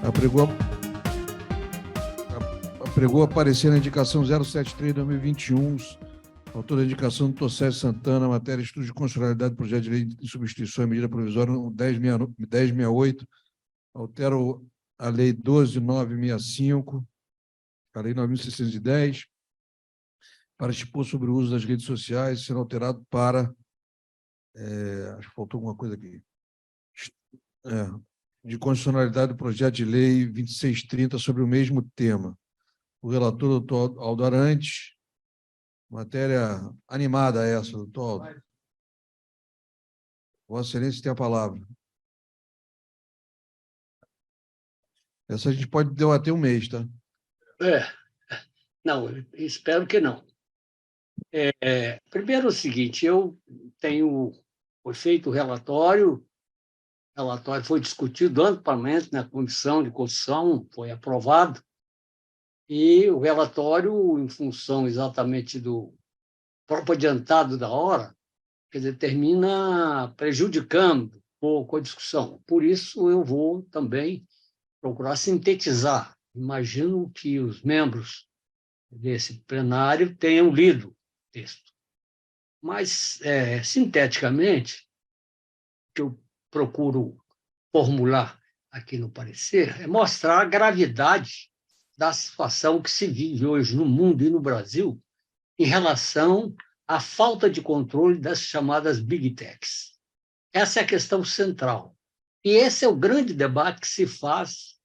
apregou, apregou aparecer na indicação 073/2021, autor da indicação do Tossé Santana, matéria estudo de constitucionalidade do projeto de lei de substituição à medida provisória 1068, altera a lei 12.965, a lei 9.610, para dispor sobre o uso das redes sociais, sendo alterado para... acho que faltou alguma coisa aqui. De constitucionalidade do projeto de lei 2630 sobre o mesmo tema. O relator, doutor Aldo Arantes, matéria animada essa, doutor Aldo. Vossa Excelência tem a palavra. Essa a gente pode debater um mês, tá? Não, espero que não. Primeiro é o seguinte, eu foi feito o relatório foi discutido amplamente na Comissão de Constituição, foi aprovado, e o relatório, em função exatamente do próprio adiantado da hora, quer dizer, termina prejudicando um pouco a discussão. Por isso, eu vou também procurar sintetizar. Imagino que os membros desse plenário tenham lido o texto. Mas, sinteticamente, o que eu procuro formular aqui no parecer é mostrar a gravidade da situação que se vive hoje no mundo e no Brasil em relação à falta de controle das chamadas Big Techs. Essa é a questão central. E esse é o grande debate que se faz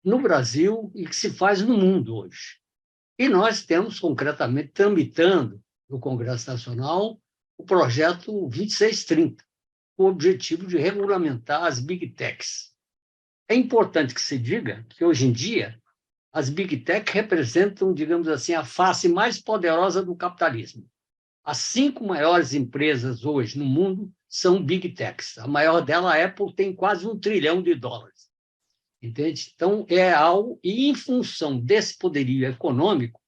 no Brasil e que se faz no mundo hoje. E nós temos, concretamente, tramitando no Congresso Nacional o projeto 2630, com o objetivo de regulamentar as Big Techs. É importante que se diga que, hoje em dia, as Big Tech representam, digamos assim, a face mais poderosa do capitalismo. As 5 maiores empresas hoje no mundo são Big Techs. A maior dela, a Apple, tem quase $1 trilhão. Entende? Então, é algo... E, em função desse poderio econômico,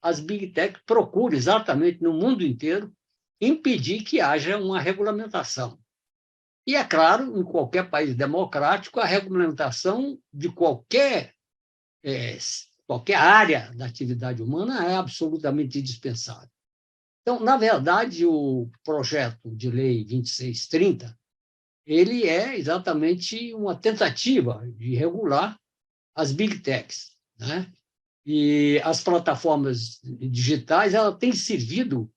as Big Tech procuram, exatamente no mundo inteiro, impedir que haja uma regulamentação. E, é claro, em qualquer país democrático, a regulamentação de qualquer área da atividade humana é absolutamente indispensável. Então, na verdade, o projeto de lei 2630, ele é exatamente uma tentativa de regular as Big Techs, né? E as plataformas digitais, ela tem servido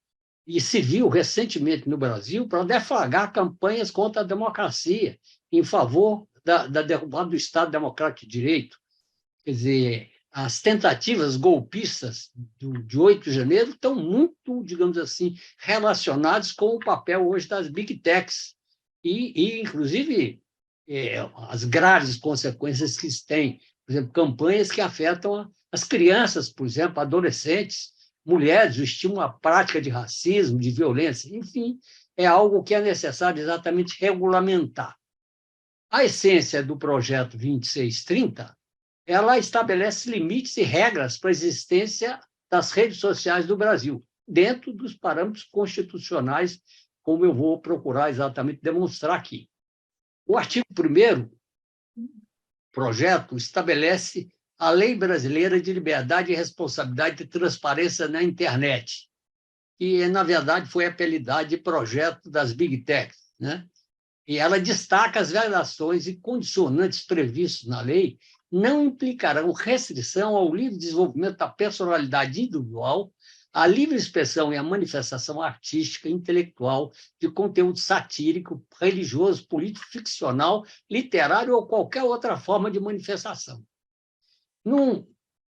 e se viu recentemente no Brasil para deflagrar campanhas contra a democracia, em favor da derrubada do Estado Democrático de Direito. Quer dizer, as tentativas golpistas de 8 de janeiro estão muito, digamos assim, relacionadas com o papel hoje das Big Techs inclusive, as graves consequências que isso tem. Por exemplo, campanhas que afetam as crianças, por exemplo, adolescentes, mulheres, o estímulo à prática de racismo, de violência, enfim, é algo que é necessário exatamente regulamentar. A essência do projeto 2630, ela estabelece limites e regras para a existência das redes sociais do Brasil, dentro dos parâmetros constitucionais, como eu vou procurar exatamente demonstrar aqui. O artigo 1º projeto estabelece a Lei Brasileira de Liberdade e Responsabilidade e Transparência na Internet, que, na verdade, foi apelidada de projeto das Big Techs, né? E ela destaca as vedações e condicionantes previstos na lei não implicarão restrição ao livre desenvolvimento da personalidade individual, à livre expressão e à manifestação artística, intelectual, de conteúdo satírico, religioso, político, ficcional, literário ou qualquer outra forma de manifestação.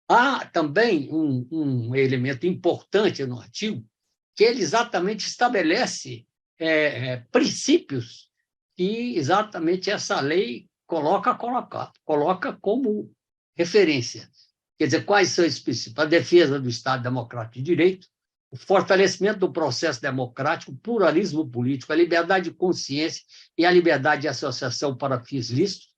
Há também um elemento importante no artigo, que ele exatamente estabelece princípios que exatamente essa lei coloca como referência. Quer dizer, quais são esses princípios? A defesa do Estado Democrático de Direito, o fortalecimento do processo democrático, o pluralismo político, a liberdade de consciência e a liberdade de associação para fins lícitos,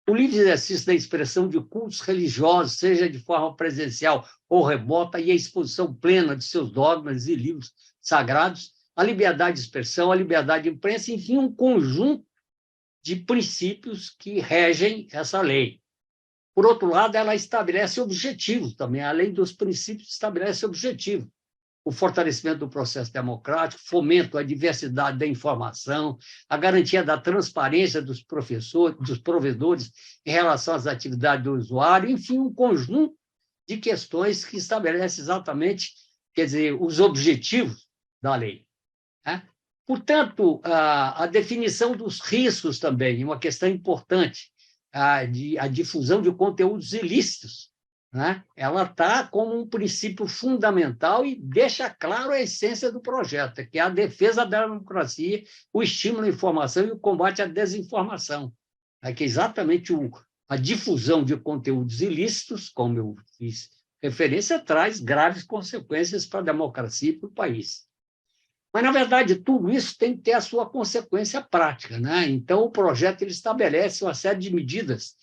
o livre exercício da expressão de cultos religiosos, seja de forma presencial ou remota, e a exposição plena de seus dogmas e livros sagrados, a liberdade de expressão, a liberdade de imprensa, enfim, um conjunto de princípios que regem essa lei. Por outro lado, ela estabelece objetivos também, além dos princípios, estabelece objetivos. O fortalecimento do processo democrático, fomento à diversidade da informação, a garantia da transparência dos professores, dos provedores em relação às atividades do usuário, enfim, um conjunto de questões que estabelece exatamente, quer dizer, os objetivos da lei, né? Portanto, a definição dos riscos também, uma questão importante, a difusão de conteúdos ilícitos, né? Ela está como um princípio fundamental e deixa claro a essência do projeto, que é a defesa da democracia, o estímulo à informação e o combate à desinformação. É que exatamente a difusão de conteúdos ilícitos, como eu fiz referência, traz graves consequências para a democracia e para o país. Mas, na verdade, tudo isso tem que ter a sua consequência prática, né? Então, o projeto ele estabelece uma série de medidas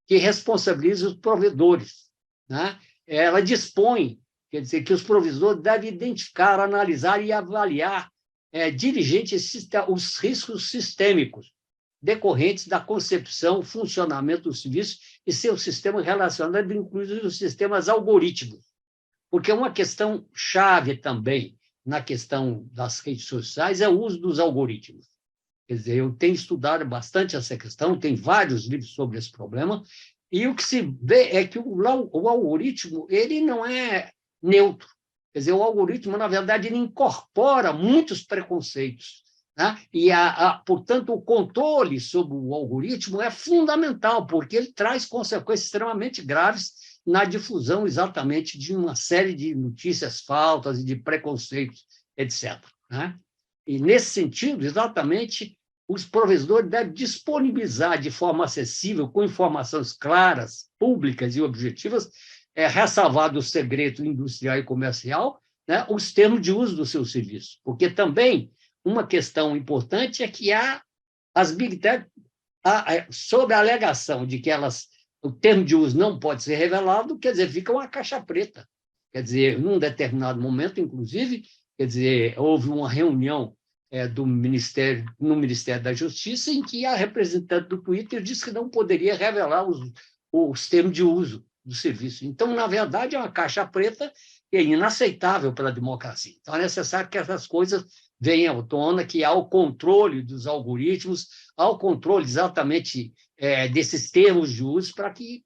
que responsabilizam os provedores, né? Ela dispõe, quer dizer, que os provedores devem identificar, analisar e avaliar diligentes os riscos sistêmicos decorrentes da concepção, funcionamento do serviço e seus sistemas relacionados, inclusive os sistemas algorítmicos. Porque uma questão chave também na questão das redes sociais é o uso dos algoritmos. Quer dizer, eu tenho estudado bastante essa questão, tem vários livros sobre esse problema, e o que se vê é que o algoritmo ele não é neutro. Quer dizer, o algoritmo, na verdade, ele incorpora muitos preconceitos, né? E, portanto, o controle sobre o algoritmo é fundamental, porque ele traz consequências extremamente graves na difusão exatamente de uma série de notícias falsas e de preconceitos, etc., né? E, nesse sentido, exatamente, os provedores devem disponibilizar de forma acessível, com informações claras, públicas e objetivas, ressalvado o segredo industrial e comercial, né, os termos de uso do seu serviço. Porque também uma questão importante é que as Big Tech, sob a alegação de que o termo de uso não pode ser revelado, quer dizer, fica uma caixa preta. Quer dizer, num determinado momento, inclusive, quer dizer, houve uma reunião no Ministério da Justiça em que a representante do Twitter disse que não poderia revelar os termos de uso do serviço. Então, na verdade, é uma caixa preta e é inaceitável para a democracia. Então, é necessário que essas coisas venham à tona, que há o controle dos algoritmos, há o controle exatamente desses termos de uso para que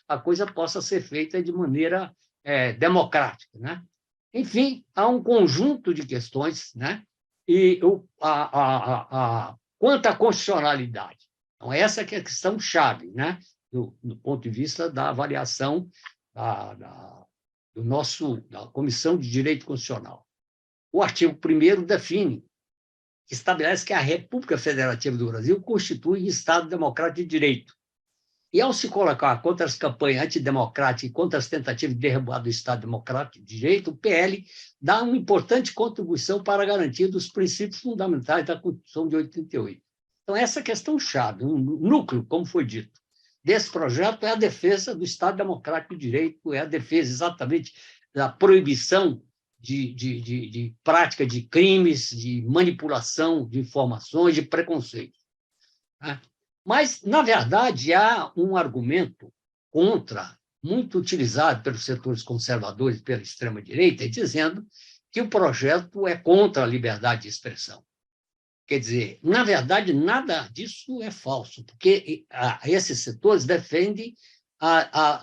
a coisa possa ser feita de maneira democrática, né? Enfim, há um conjunto de questões, né? E quanto à constitucionalidade. Então, essa que é a questão-chave, né? Do ponto de vista da avaliação da Comissão de Direito Constitucional. O artigo 1º define, estabelece que a República Federativa do Brasil constitui Estado democrático de direito. E, ao se colocar contra as campanhas antidemocráticas e contra as tentativas de derrubar do Estado democrático de direito, o PL dá uma importante contribuição para a garantia dos princípios fundamentais da Constituição de 88. Então, essa é a questão-chave, um núcleo, como foi dito, desse projeto é a defesa do Estado democrático de direito, é a defesa exatamente da proibição de prática de crimes, de manipulação de informações, de preconceito, né? Mas, na verdade, há um argumento contra, muito utilizado pelos setores conservadores, pela extrema-direita, dizendo que o projeto é contra a liberdade de expressão. Quer dizer, na verdade, nada disso é falso, porque esses setores defendem a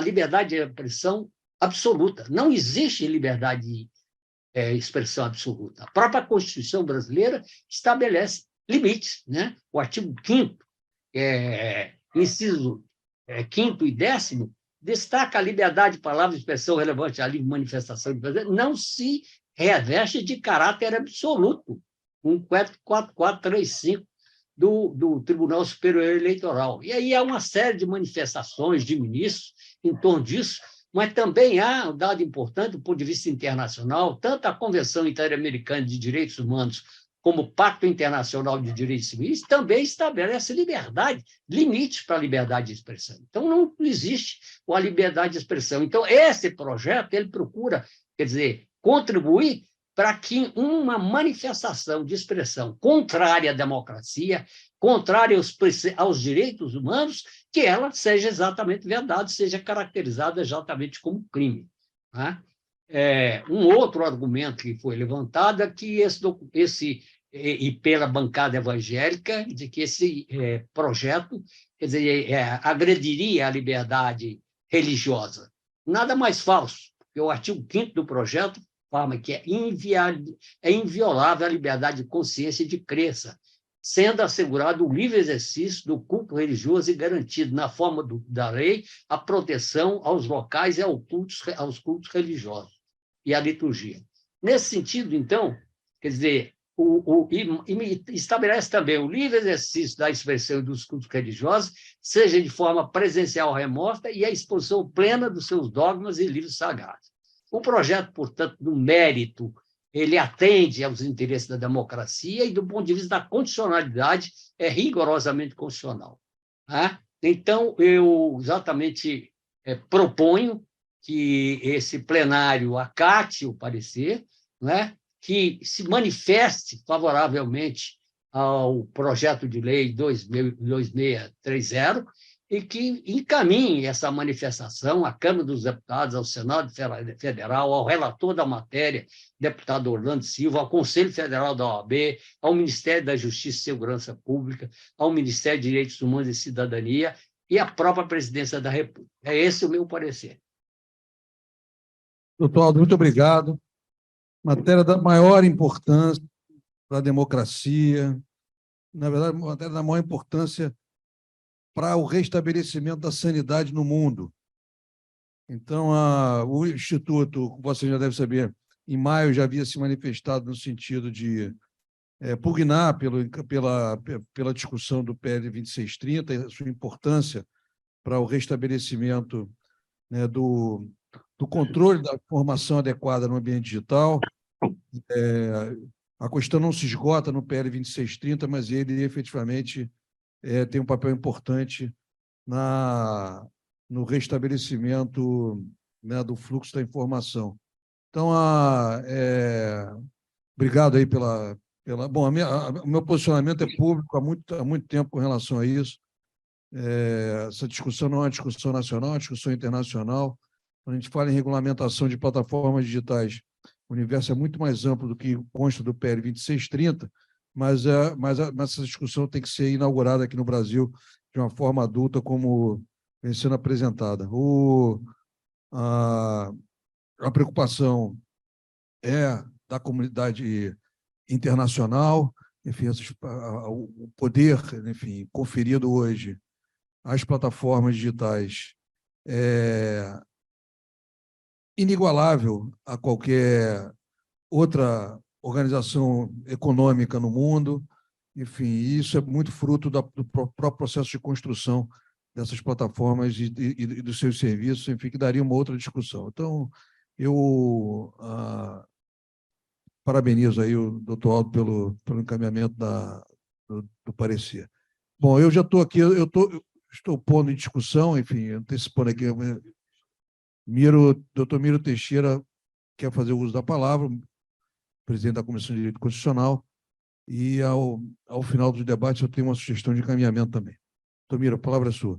liberdade de expressão absoluta. Não existe liberdade de expressão absoluta. A própria Constituição brasileira estabelece limites, né? O artigo 5º, inciso 5º e 10º, destaca a liberdade de palavra e expressão relevante à livre manifestação de prazer, não se reveste de caráter absoluto, 14435 do Tribunal Superior Eleitoral. E aí há uma série de manifestações de ministros em torno disso, mas também há um dado importante do ponto de vista internacional, tanto a Convenção Interamericana de Direitos Humanos como o Pacto Internacional de Direitos Civis, também estabelece limites para a liberdade de expressão. Então, não existe a liberdade de expressão. Então, esse projeto, ele procura, quer dizer, contribuir para que uma manifestação de expressão contrária à democracia, contrária aos direitos humanos, que ela seja exatamente vedada, seja caracterizada exatamente como crime. Né? Um outro argumento que foi levantado é que e pela bancada evangélica, de que esse projeto, quer dizer, agrediria a liberdade religiosa. Nada mais falso, porque o artigo 5º do projeto fala que é inviolável a liberdade de consciência e de crença, sendo assegurado o livre exercício do culto religioso e garantido, na forma da lei, a proteção aos locais e aos cultos religiosos e à liturgia. Nesse sentido, então, quer dizer, estabelece também o livre exercício da expressão e dos cultos religiosos, seja de forma presencial ou remota, e a exposição plena dos seus dogmas e livros sagrados. O projeto, portanto, no mérito, ele atende aos interesses da democracia e, do ponto de vista da constitucionalidade, é rigorosamente constitucional. Então, eu exatamente proponho que esse plenário acate o parecer, que se manifeste favoravelmente ao projeto de lei 2630 e que encaminhe essa manifestação à Câmara dos Deputados, ao Senado Federal, ao relator da matéria, deputado Orlando Silva, ao Conselho Federal da OAB, ao Ministério da Justiça e Segurança Pública, ao Ministério de Direitos Humanos e Cidadania e à própria Presidência da República. É esse o meu parecer. Doutor Aldo, muito obrigado. Matéria da maior importância para a democracia, na verdade, matéria da maior importância para o restabelecimento da sanidade no mundo. Então, o Instituto, como você já deve saber, em maio já havia se manifestado no sentido de pugnar pela discussão do PL 2630, a sua importância para o restabelecimento, né, do controle da informação adequada no ambiente digital. A questão não se esgota no PL 2630, mas ele efetivamente tem um papel importante no restabelecimento, né, do fluxo da informação. Então, obrigado aí pela... Bom, o meu posicionamento é público há muito tempo com relação a isso. Essa discussão não é uma discussão nacional, é uma discussão internacional. Quando a gente fala em regulamentação de plataformas digitais, o universo é muito mais amplo do que consta do PL 2630, mas essa discussão tem que ser inaugurada aqui no Brasil de uma forma adulta, como vem sendo apresentada. A preocupação é da comunidade internacional, enfim, o poder, enfim, conferido hoje às plataformas digitais é inigualável a qualquer outra organização econômica no mundo. Enfim, isso é muito fruto do próprio processo de construção dessas plataformas e dos seus serviços, enfim, que daria uma outra discussão. Então, eu parabenizo aí o doutor Aldo pelo encaminhamento do parecer. Bom, eu já estou aqui, estou pondo em discussão, enfim, antecipando aqui, doutor Miro Teixeira quer fazer o uso da palavra, presidente da Comissão de Direito Constitucional, e ao final do debate eu tenho uma sugestão de encaminhamento também. Doutor Miro, a palavra é sua.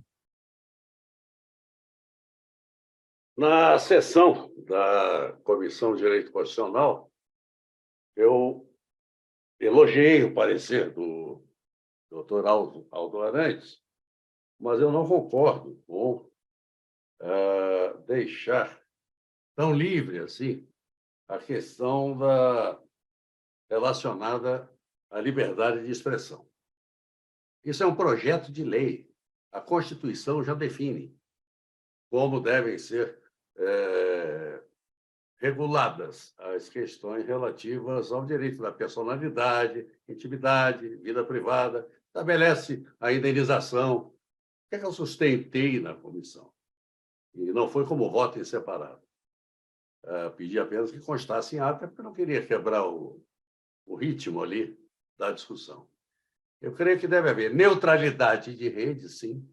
Na sessão da Comissão de Direito Constitucional, eu elogiei o parecer do doutor Aldo Arantes, mas eu não concordo com deixar tão livre assim a questão relacionada à liberdade de expressão. Isso é um projeto de lei. A Constituição já define como devem ser reguladas as questões relativas ao direito da personalidade, intimidade, vida privada, estabelece a indenização. O que é que eu sustentei na comissão? E não foi como voto em separado. Pedi apenas que constasse em ata, porque eu não queria quebrar o ritmo ali da discussão. Eu creio que deve haver neutralidade de rede, sim,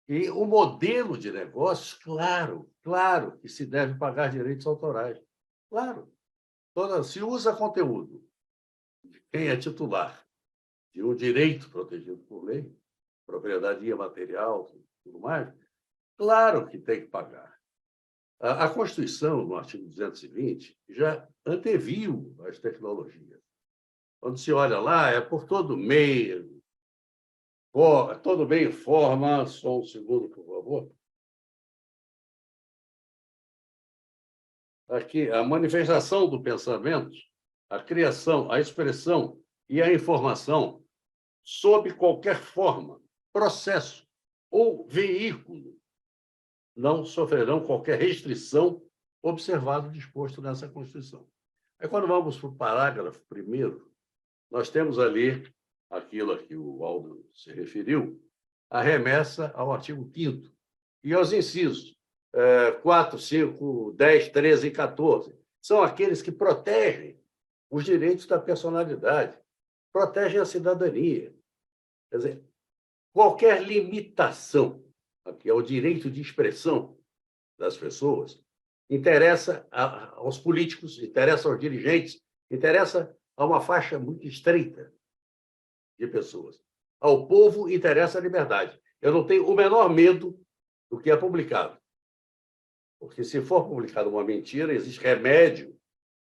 e o modelo de negócios, claro que se deve pagar direitos autorais. Claro. se usa conteúdo de quem é titular de um direito protegido por lei, propriedade imaterial, tudo mais, claro que tem que pagar. A Constituição, no artigo 220, já anteviu as tecnologias. Quando se olha lá, é por todo meio, todo meio forma, só um segundo, por favor. Aqui, a manifestação do pensamento, a criação, a expressão e a informação, sob qualquer forma, processo ou veículo, não sofrerão qualquer restrição, observado o disposto nessa Constituição. Aí, quando vamos para o parágrafo 1º, nós temos ali aquilo a que o Aldo se referiu, a remessa ao artigo 5º e aos incisos 4, 5, 10, 13 e 14. São aqueles que protegem os direitos da personalidade, protegem a cidadania. Quer dizer, qualquer limitação aqui ao direito de expressão das pessoas interessa aos políticos, interessa aos dirigentes, interessa a uma faixa muito estreita de pessoas. Ao povo interessa a liberdade. Eu não tenho o menor medo do que é publicado. Porque, se for publicada uma mentira, existe remédio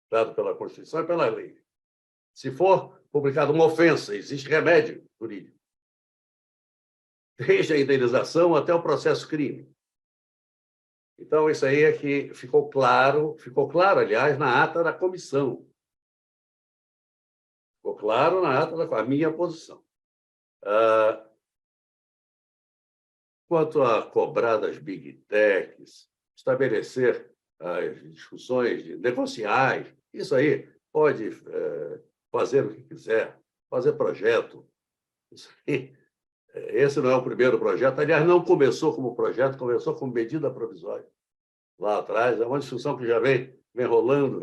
dado pela Constituição e pela lei. Se for publicada uma ofensa, existe remédio jurídico. Desde a indenização até o processo crime. Então, isso aí é que ficou claro, aliás, na ata da comissão. Ficou claro na ata da minha posição. Quanto a cobrar das big techs, estabelecer as discussões negociais, isso aí pode fazer o que quiser, fazer projeto. Isso aí, esse não é o primeiro projeto. Aliás, não começou como projeto, começou como medida provisória. Lá atrás, é uma discussão que já vem rolando,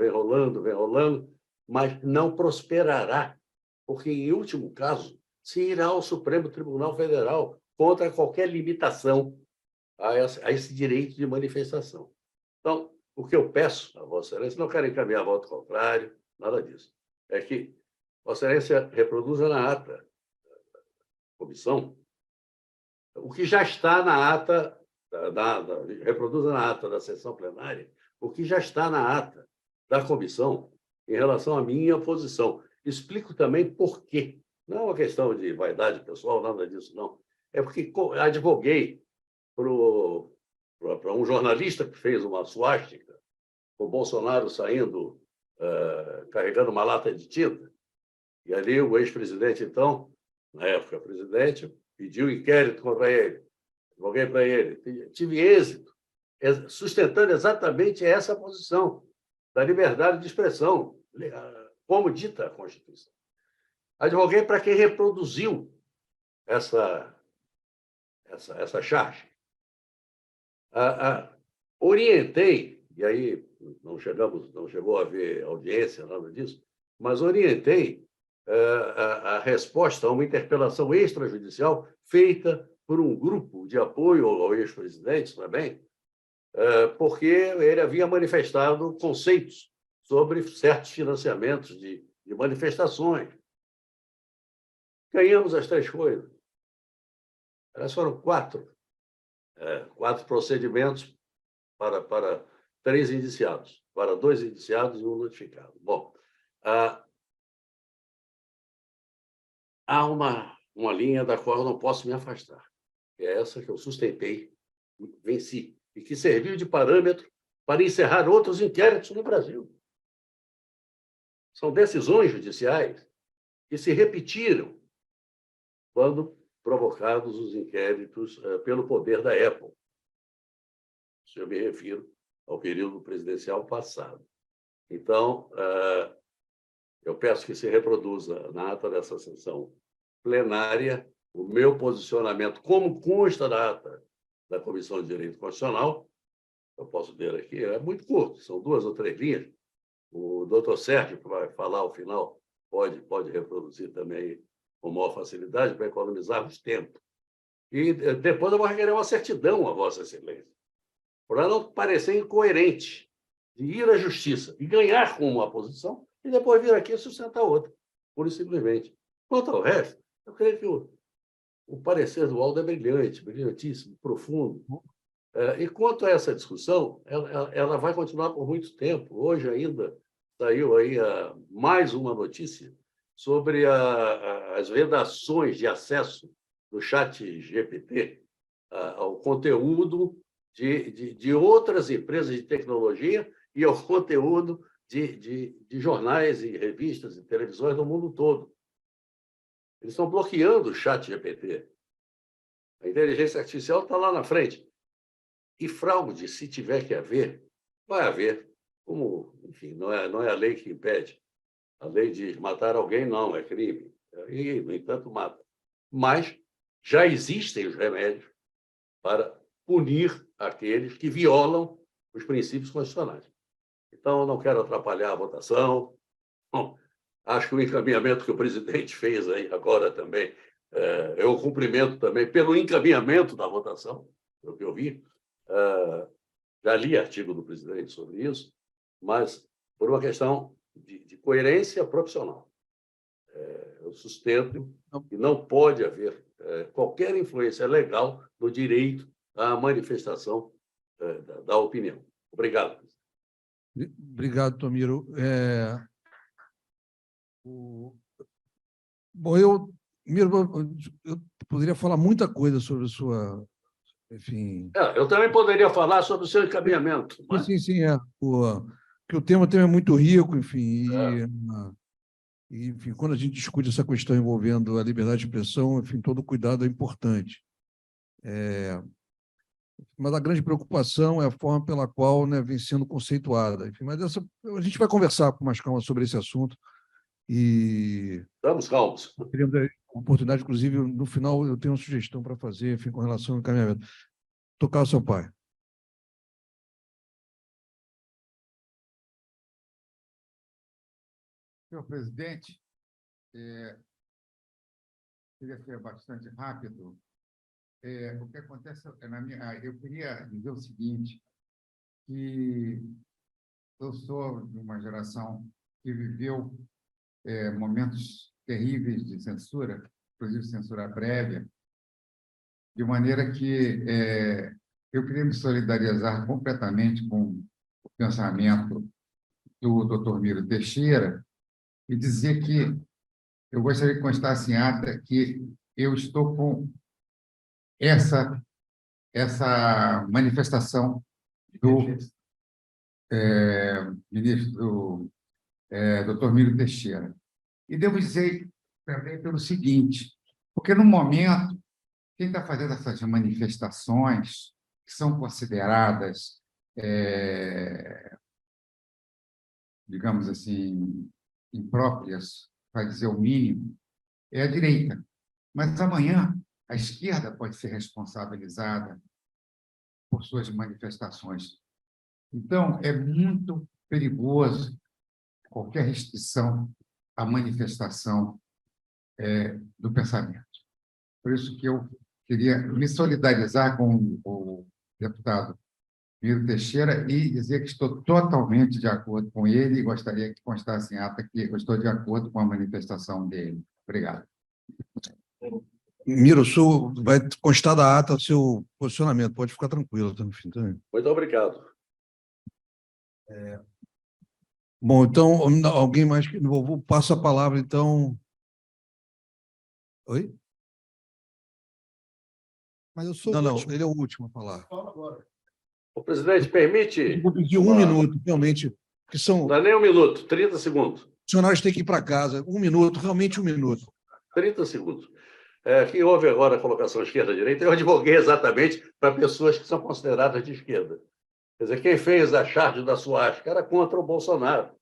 mas não prosperará, porque, em último caso, se irá ao Supremo Tribunal Federal contra qualquer limitação a esse direito de manifestação. Então, o que eu peço a Vossa Excelência, não quero encaminhar voto contrário, nada disso, é que Vossa Excelência reproduza na ata da comissão o que já está na ata, reproduza na ata da sessão plenária o que já está na ata da comissão em relação à minha posição. Explico também por quê. Não é uma questão de vaidade pessoal, nada disso, não. É porque advoguei para um jornalista que fez uma suástica, com o Bolsonaro saindo, carregando uma lata de tinta, e ali o ex-presidente, então, na época presidente, pediu inquérito contra ele. Advoguei para ele. Tive êxito, sustentando exatamente essa posição da liberdade de expressão, como dita a Constituição. Advoguei para quem reproduziu essa charge. Orientei, e aí não chegou a haver audiência, nada disso, mas orientei a resposta a uma interpelação extrajudicial feita por um grupo de apoio ao ex-presidente também, porque ele havia manifestado conceitos sobre certos financiamentos de manifestações. Ganhamos as 3 coisas. Elas foram 4 procedimentos para 3 indiciados, para 2 indiciados e 1 notificado. Bom, há uma linha da qual eu não posso me afastar, que é essa que eu sustentei, venci, e que serviu de parâmetro para encerrar outros inquéritos no Brasil. São decisões judiciais que se repetiram quando provocados os inquéritos pelo poder da Apple. Se eu me refiro ao período presidencial passado. Então, eu peço que se reproduza na ata dessa sessão plenária o meu posicionamento, como consta na ata da Comissão de Direito Constitucional. Eu posso ler aqui, é muito curto, são 2 ou 3 linhas. O doutor Sérgio, que vai falar ao final, pode reproduzir também com maior facilidade para economizarmos tempo. E depois eu vou requerer uma certidão a Vossa Excelência, para não parecer incoerente de ir à justiça e ganhar com uma posição e depois vir aqui e sustentar outra, pura e simplesmente. Quanto ao resto, eu creio que o parecer do Aldo é brilhante, brilhantíssimo, profundo. E quanto a essa discussão, ela vai continuar por muito tempo. Hoje ainda saiu aí mais uma notícia sobre as vedações de acesso do chat GPT ao conteúdo de outras empresas de tecnologia e ao conteúdo de jornais e revistas e televisões do mundo todo. Eles estão bloqueando o chat GPT. A inteligência artificial está lá na frente. E fraude, se tiver que haver, vai haver. Como, enfim, não é a lei que impede. A lei de matar alguém não é crime. E, no entanto, mata. Mas já existem os remédios para punir aqueles que violam os princípios constitucionais. Então, eu não quero atrapalhar a votação. Bom, acho que o encaminhamento que o presidente fez aí agora também, eu cumprimento também pelo encaminhamento da votação, pelo que eu vi. Já li artigo do presidente sobre isso, mas por uma questão de coerência profissional. Eu sustento que não pode haver qualquer influência legal no direito à manifestação da opinião. Obrigado. Obrigado, Tomiro. Bom, Miro, eu poderia falar muita coisa sobre a sua, enfim... Eu também poderia falar sobre o seu encaminhamento. Mas... Sim, que o tema é muito rico, enfim, enfim, quando a gente discute essa questão envolvendo a liberdade de expressão, enfim, todo cuidado é importante. Mas a grande preocupação é a forma pela qual, né, vem sendo conceituada. Enfim, mas a gente vai conversar com mais calma sobre esse assunto e... Estamos calmos. Teremos a oportunidade, inclusive, no final, eu tenho uma sugestão para fazer, enfim, com relação ao encaminhamento. Tocar o seu pai. Senhor presidente, queria ser bastante rápido. O que acontece eu queria dizer o seguinte, que eu sou de uma geração que viveu momentos terríveis de censura, inclusive censura prévia, de maneira que eu queria me solidarizar completamente com o pensamento do Dr. Miro Teixeira e dizer que eu gostaria que constasse em ata que eu estou com essa manifestação do ministro Dr. Miro Teixeira. E devo dizer também pelo seguinte, porque no momento, quem está fazendo essas manifestações, que são consideradas, digamos assim, impróprias, para dizer o mínimo, é a direita. Mas amanhã a esquerda pode ser responsabilizada por suas manifestações. Então, é muito perigoso qualquer restrição à manifestação do pensamento. Por isso que eu queria me solidarizar com o deputado Miro Teixeira e dizer que estou totalmente de acordo com ele e gostaria que constasse em ata que eu estou de acordo com a manifestação dele. Obrigado. Miro, vai constar da ata o seu posicionamento, pode ficar tranquilo. Também. Muito obrigado. Bom, então, alguém mais que não passa a palavra, então... Oi? Mas eu sou Não, último. ele é o último a falar. O presidente permite... Vou pedir um minuto, realmente, porque são... Não dá nem um minuto, 30 segundos. Os funcionários têm que ir para casa. Um minuto, realmente um minuto. 30 segundos. Que houve agora a colocação esquerda-direita, eu advoguei exatamente para pessoas que são consideradas de esquerda. Quer dizer, quem fez a charge da suástica era contra o Bolsonaro.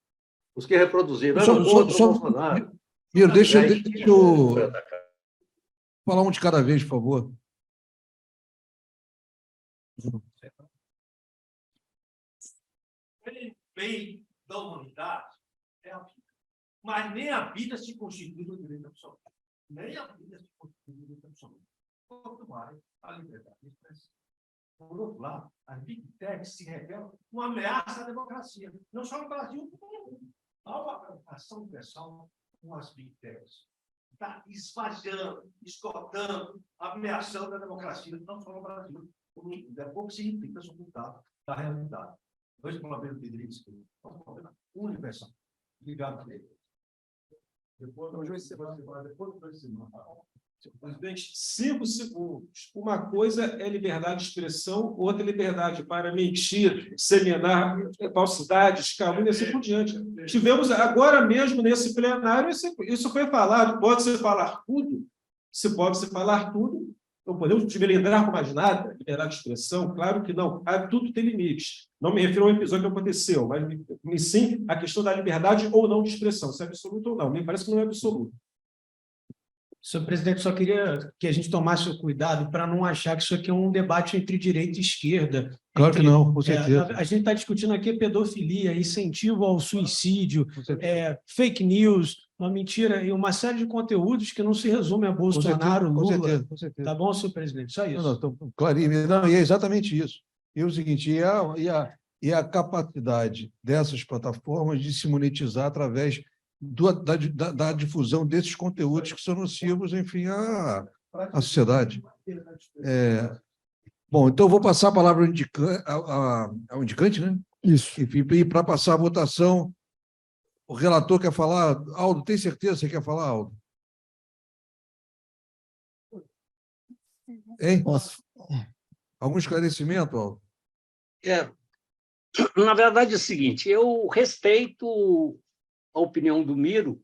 Os que reproduziram eram contra o Bolsonaro. Miro, deixa eu falar um de cada vez, por favor. O bem da humanidade é a vida. Mas nem a vida se constitui no direito absoluto. Nem a vida se constitui no direito absoluto. Quanto mais a liberdade de expressão. Por outro lado, as Big Techs se revelam uma ameaça à democracia, não só no Brasil, como no mundo. Há uma preocupação pessoal com as Big Techs. Está esvaziando, esgotando, ameaçando a democracia, não só no Brasil, como no mundo. É pouco significa esse resultado da realidade. Hoje, com a Pedro Pedrinski, é um problema universal. Obrigado, Pedro. Presidente, 5 segundos. Uma coisa é liberdade de expressão, outra é liberdade para mentir, seminar, falsidades, calúnia e assim por diante. Tivemos agora mesmo nesse plenário, isso foi falado, pode-se falar tudo, se pode-se falar tudo, não podemos desmelindrar com mais nada, liberdade de expressão, claro que não, tudo tem limite. Não me refiro ao episódio que aconteceu, mas sim a questão da liberdade ou não de expressão, se é absoluto ou não, me parece que não é absoluto. Senhor presidente, só queria que a gente tomasse o cuidado para não achar que isso aqui é um debate entre direita e esquerda. Claro que não, com certeza. A gente está discutindo aqui pedofilia, incentivo ao suicídio, fake news, uma mentira e uma série de conteúdos que não se resume a Bolsonaro, Lula. Com certeza. Tá bom, senhor presidente? Só isso. Não, clarinho. Não, e é exatamente isso. E o seguinte, e a capacidade dessas plataformas de se monetizar através da difusão desses conteúdos que são nocivos, enfim, à sociedade. Bom, então eu vou passar a palavra ao indicante, né? Isso. E para passar a votação, o relator quer falar. Aldo, tem certeza que você quer falar, Aldo? Hein? Posso. Algum esclarecimento, Aldo? Na verdade, é o seguinte, eu respeito a opinião do Miro,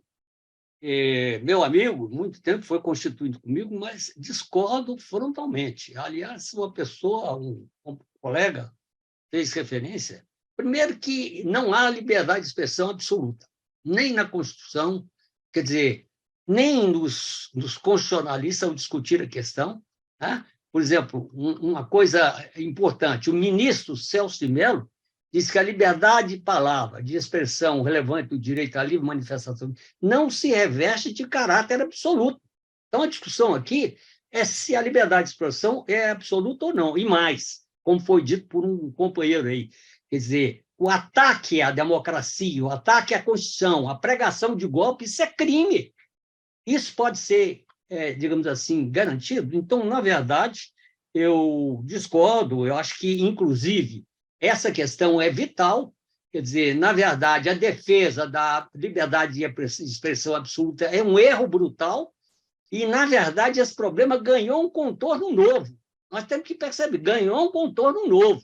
meu amigo, muito tempo foi constituído comigo, mas discordo frontalmente. Aliás, uma pessoa, um colega, fez referência, primeiro que não há liberdade de expressão absoluta, nem na Constituição, quer dizer, nem nos constitucionalistas ao discutir a questão. Tá? Por exemplo, uma coisa importante, o ministro Celso de Mello diz que a liberdade de palavra, de expressão relevante do direito à livre manifestação não se reveste de caráter absoluto. Então, a discussão aqui é se a liberdade de expressão é absoluta ou não. E mais, como foi dito por um companheiro aí, quer dizer, o ataque à democracia, o ataque à Constituição, a pregação de golpe, isso é crime. Isso pode ser, digamos assim, garantido? Então, na verdade, eu discordo, eu acho que, inclusive, essa questão é vital, quer dizer, na verdade, a defesa da liberdade de expressão absoluta é um erro brutal e, na verdade, esse problema ganhou um contorno novo. Nós temos que perceber, ganhou um contorno novo.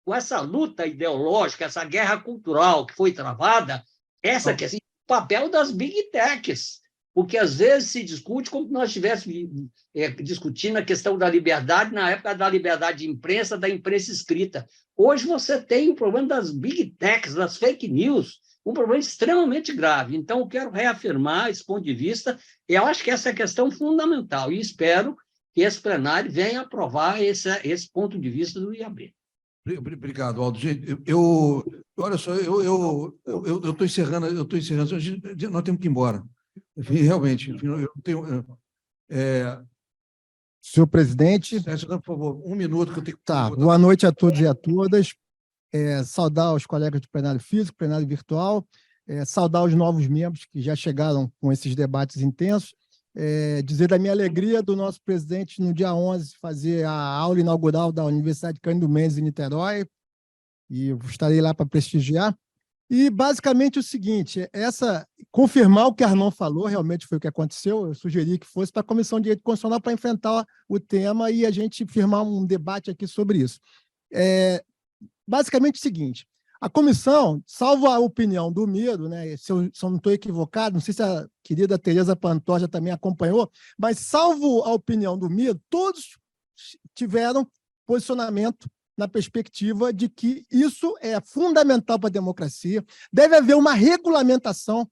Com essa luta ideológica, essa guerra cultural que foi travada, essa que é o papel das Big Techs, porque às vezes se discute como se nós estivéssemos discutindo a questão da liberdade na época da liberdade de imprensa, da imprensa escrita. Hoje você tem o problema das Big Techs, das fake news, um problema extremamente grave. Então, eu quero reafirmar esse ponto de vista, e eu acho que essa é a questão fundamental, e espero que esse plenário venha aprovar esse ponto de vista do IAB. Obrigado, Aldo. Gente, olha só, eu estou encerrando, nós temos que ir embora. Enfim, realmente, enfim, eu tenho... Senhor presidente. Por favor, um minuto que eu tenho que... Tá, boa noite a todos e a todas. Saudar os colegas do plenário físico, plenário virtual, saudar os novos membros que já chegaram com esses debates intensos, dizer da minha alegria do nosso presidente, no dia 11, fazer a aula inaugural da Universidade Cândido Mendes em Niterói, e eu estarei lá para prestigiar. E, basicamente, o seguinte, confirmar o que Arnon falou, realmente foi o que aconteceu, eu sugeri que fosse para a Comissão de Direito Constitucional para enfrentar o tema e a gente firmar um debate aqui sobre isso. Basicamente o seguinte, a comissão, salvo a opinião do Miro, né, se eu não estou equivocado, não sei se a querida Tereza Pantoja também acompanhou, mas salvo a opinião do Miro, todos tiveram posicionamento na perspectiva de que isso é fundamental para a democracia, deve haver uma regulamentação,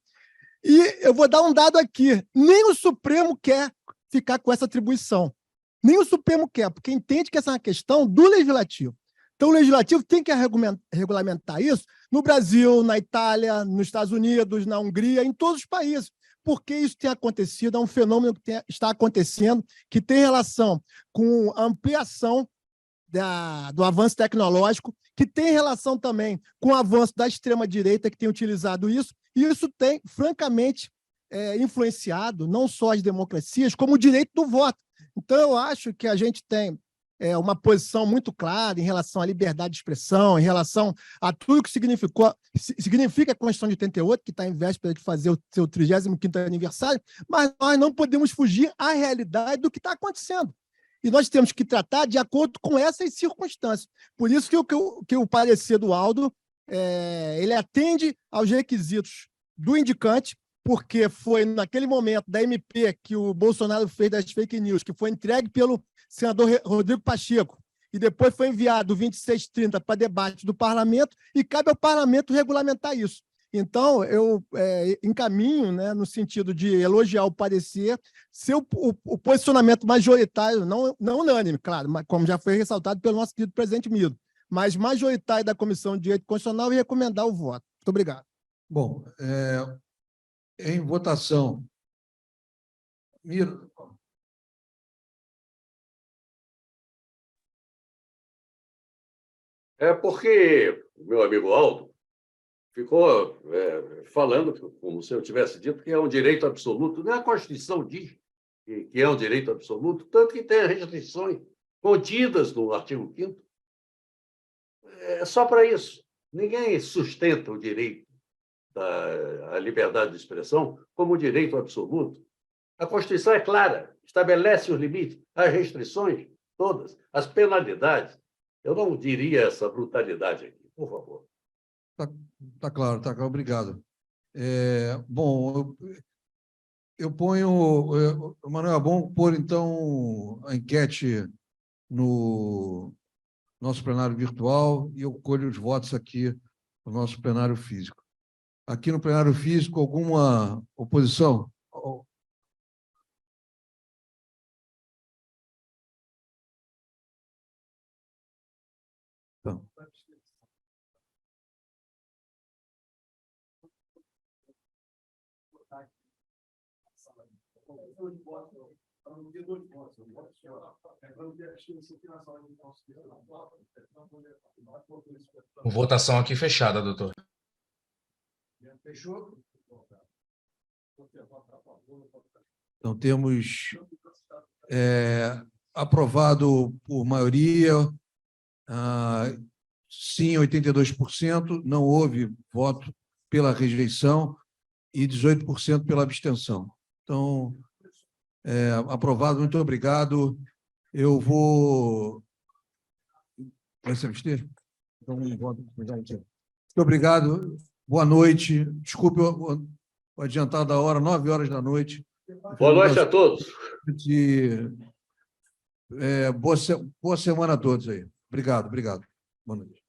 e eu vou dar um dado aqui, nem o Supremo quer ficar com essa atribuição, nem o Supremo quer, porque entende que essa é uma questão do Legislativo. Então, o Legislativo tem que regulamentar isso no Brasil, na Itália, nos Estados Unidos, na Hungria, em todos os países, porque isso tem acontecido, é um fenômeno que está acontecendo, que tem relação com a ampliação do avanço tecnológico, que tem relação também com o avanço da extrema-direita, que tem utilizado isso, e isso tem, francamente, influenciado não só as democracias, como o direito do voto. Então, eu acho que a gente tem uma posição muito clara em relação à liberdade de expressão, em relação a tudo que significa a Constituição de 88, que está em véspera de fazer o seu 35º aniversário, mas nós não podemos fugir à realidade do que está acontecendo. E nós temos que tratar de acordo com essas circunstâncias. Por isso que o parecer do Aldo ele atende aos requisitos do indicante, porque foi naquele momento da MP que o Bolsonaro fez das fake news, que foi entregue pelo senador Rodrigo Pacheco, e depois foi enviado o 2630 para debate do parlamento, e cabe ao parlamento regulamentar isso. Então, eu encaminho, né, no sentido de elogiar o parecer, ser o posicionamento majoritário, não unânime, claro, mas como já foi ressaltado pelo nosso querido presidente Miro, mas majoritário da Comissão de Direito Constitucional e recomendar o voto. Muito obrigado. Bom, em votação. Miro. É porque o meu amigo Aldo ficou falando, como se eu tivesse dito, que é um direito absoluto. Não é a Constituição diz que é um direito absoluto, tanto que tem restrições contidas no artigo 5º. É só para isso. Ninguém sustenta o direito à liberdade de expressão como direito absoluto. A Constituição é clara, estabelece os limites, as restrições todas, as penalidades. Eu não diria essa brutalidade aqui, por favor. Tá claro, obrigado. Bom, eu ponho... Manuel, é bom pôr, então, a enquete no nosso plenário virtual e eu colho os votos aqui no nosso plenário físico. Aqui no plenário físico, alguma oposição? Então. Votação aqui fechada, doutor. Fechou? Então, temos aprovado por maioria, sim, 82%, não houve voto pela rejeição e 18% pela abstenção. Então, aprovado, muito obrigado. Eu vou... Vai se abster? Então, voto. Muito obrigado. Boa noite. Desculpe o adiantado da hora, 9h da noite. Boa noite a todos. Boa semana a todos aí. Obrigado. Boa noite.